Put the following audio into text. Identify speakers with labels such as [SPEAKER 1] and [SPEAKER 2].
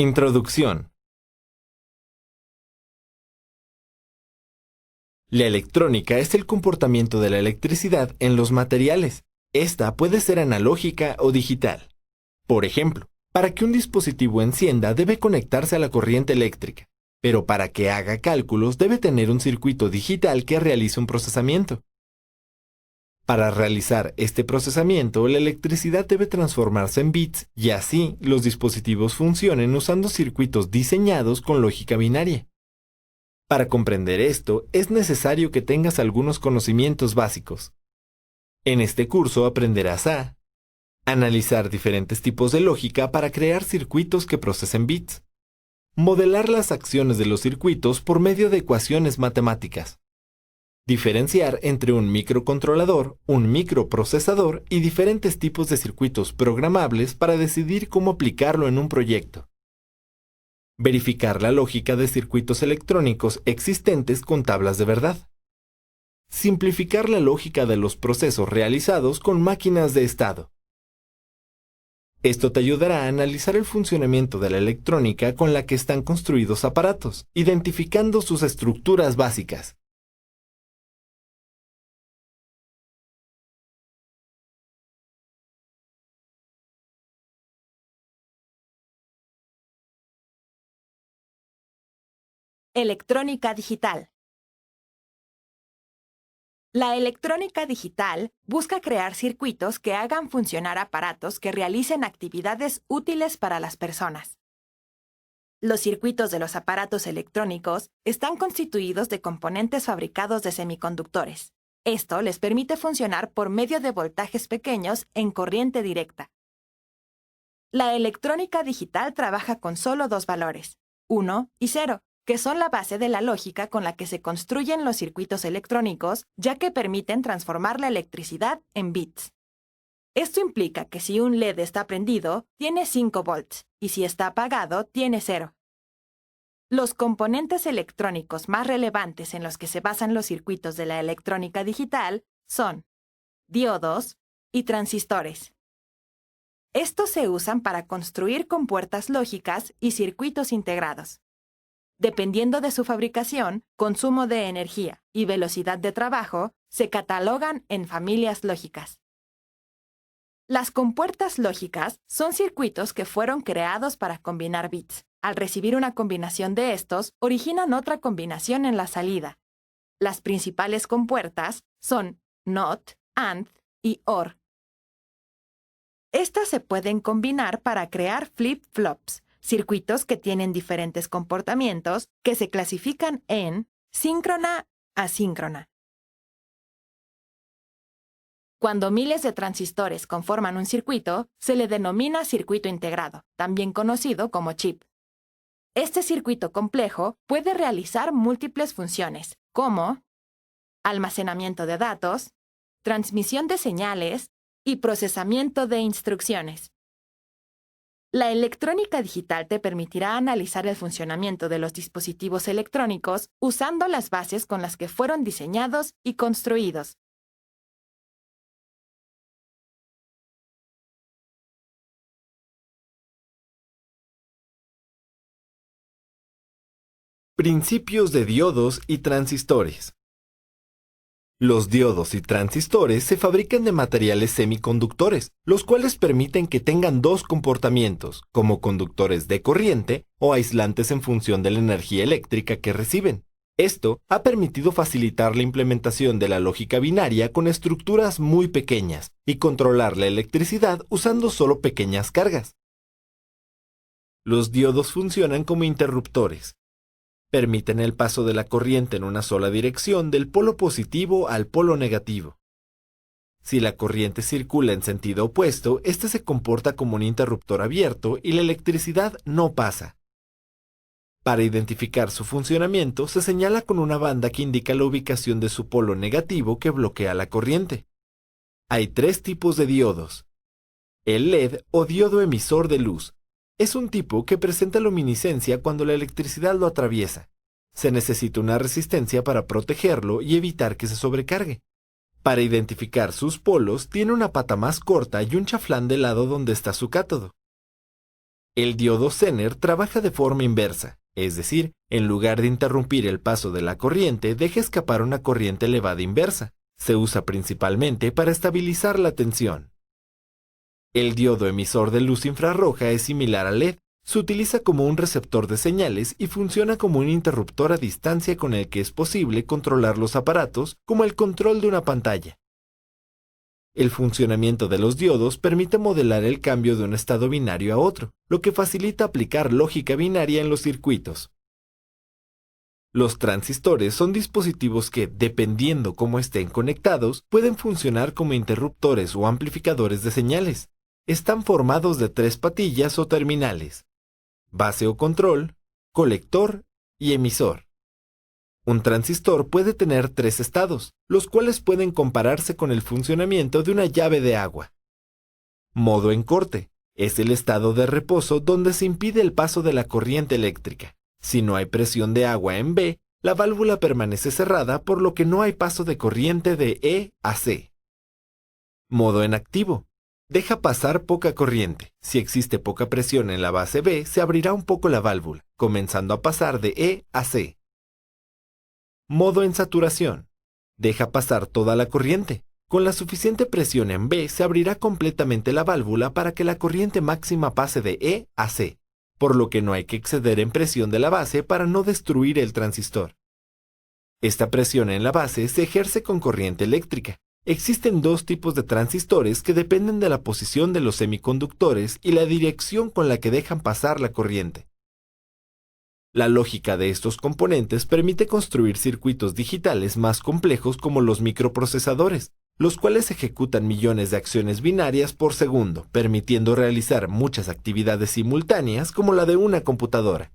[SPEAKER 1] Introducción. La electrónica es el comportamiento de la electricidad en los materiales. Esta puede ser analógica o digital. Por ejemplo, para que un dispositivo encienda debe conectarse a la corriente eléctrica, pero para que haga cálculos debe tener un circuito digital que realice un procesamiento. Para realizar este procesamiento, la electricidad debe transformarse en bits y así los dispositivos funcionen usando circuitos diseñados con lógica binaria. Para comprender esto, es necesario que tengas algunos conocimientos básicos. En este curso aprenderás a analizar diferentes tipos de lógica para crear circuitos que procesen bits, modelar las acciones de los circuitos por medio de ecuaciones matemáticas, diferenciar entre un microcontrolador, un microprocesador y diferentes tipos de circuitos programables para decidir cómo aplicarlo en un proyecto. Verificar la lógica de circuitos electrónicos existentes con tablas de verdad. Simplificar la lógica de los procesos realizados con máquinas de estado. Esto te ayudará a analizar el funcionamiento de la electrónica con la que están construidos aparatos, identificando sus estructuras básicas.
[SPEAKER 2] Electrónica digital. La electrónica digital busca crear circuitos que hagan funcionar aparatos que realicen actividades útiles para las personas. Los circuitos de los aparatos electrónicos están constituidos de componentes fabricados de semiconductores. Esto les permite funcionar por medio de voltajes pequeños en corriente directa. La electrónica digital trabaja con solo dos valores, 1 y 0, que son la base de la lógica con la que se construyen los circuitos electrónicos, ya que permiten transformar la electricidad en bits. Esto implica que si un LED está prendido, tiene 5 volts, y si está apagado, tiene 0. Los componentes electrónicos más relevantes en los que se basan los circuitos de la electrónica digital son diodos y transistores. Estos se usan para construir compuertas lógicas y circuitos integrados. Dependiendo de su fabricación, consumo de energía y velocidad de trabajo, se catalogan en familias lógicas. Las compuertas lógicas son circuitos que fueron creados para combinar bits. Al recibir una combinación de estos, originan otra combinación en la salida. Las principales compuertas son NOT, AND y OR. Estas se pueden combinar para crear flip-flops, circuitos que tienen diferentes comportamientos que se clasifican en síncrona, asíncrona. Cuando miles de transistores conforman un circuito, se le denomina circuito integrado, también conocido como chip. Este circuito complejo puede realizar múltiples funciones, como almacenamiento de datos, transmisión de señales y procesamiento de instrucciones. La electrónica digital te permitirá analizar el funcionamiento de los dispositivos electrónicos usando las bases con las que fueron diseñados y construidos.
[SPEAKER 1] Principios de diodos y transistores. Los diodos y transistores se fabrican de materiales semiconductores, los cuales permiten que tengan dos comportamientos, como conductores de corriente o aislantes en función de la energía eléctrica que reciben. Esto ha permitido facilitar la implementación de la lógica binaria con estructuras muy pequeñas y controlar la electricidad usando solo pequeñas cargas. Los diodos funcionan como interruptores. Permiten el paso de la corriente en una sola dirección del polo positivo al polo negativo. Si la corriente circula en sentido opuesto, este se comporta como un interruptor abierto y la electricidad no pasa. Para identificar su funcionamiento, se señala con una banda que indica la ubicación de su polo negativo que bloquea la corriente. Hay tres tipos de diodos. El LED o diodo emisor de luz es un tipo que presenta luminiscencia cuando la electricidad lo atraviesa. Se necesita una resistencia para protegerlo y evitar que se sobrecargue. Para identificar sus polos, tiene una pata más corta y un chaflán del lado donde está su cátodo. El diodo Zener trabaja de forma inversa, es decir, en lugar de interrumpir el paso de la corriente, deja escapar una corriente elevada inversa. Se usa principalmente para estabilizar la tensión. El diodo emisor de luz infrarroja es similar al LED. Se utiliza como un receptor de señales y funciona como un interruptor a distancia con el que es posible controlar los aparatos, como el control de una pantalla. El funcionamiento de los diodos permite modelar el cambio de un estado binario a otro, lo que facilita aplicar lógica binaria en los circuitos. Los transistores son dispositivos que, dependiendo cómo estén conectados, pueden funcionar como interruptores o amplificadores de señales. Están formados de 3 patillas o terminales: base o control, colector y emisor. Un transistor puede tener 3 estados, los cuales pueden compararse con el funcionamiento de una llave de agua. Modo en corte: es el estado de reposo donde se impide el paso de la corriente eléctrica. Si no hay presión de agua en B, la válvula permanece cerrada, por lo que no hay paso de corriente de E a C. Modo en activo: deja pasar poca corriente. Si existe poca presión en la base B, se abrirá un poco la válvula, comenzando a pasar de E a C. Modo en saturación: deja pasar toda la corriente. Con la suficiente presión en B, se abrirá completamente la válvula para que la corriente máxima pase de E a C, por lo que no hay que exceder en presión de la base para no destruir el transistor. Esta presión en la base se ejerce con corriente eléctrica. Existen 2 tipos de transistores que dependen de la posición de los semiconductores y la dirección con la que dejan pasar la corriente. La lógica de estos componentes permite construir circuitos digitales más complejos como los microprocesadores, los cuales ejecutan millones de acciones binarias por segundo, permitiendo realizar muchas actividades simultáneas como la de una computadora.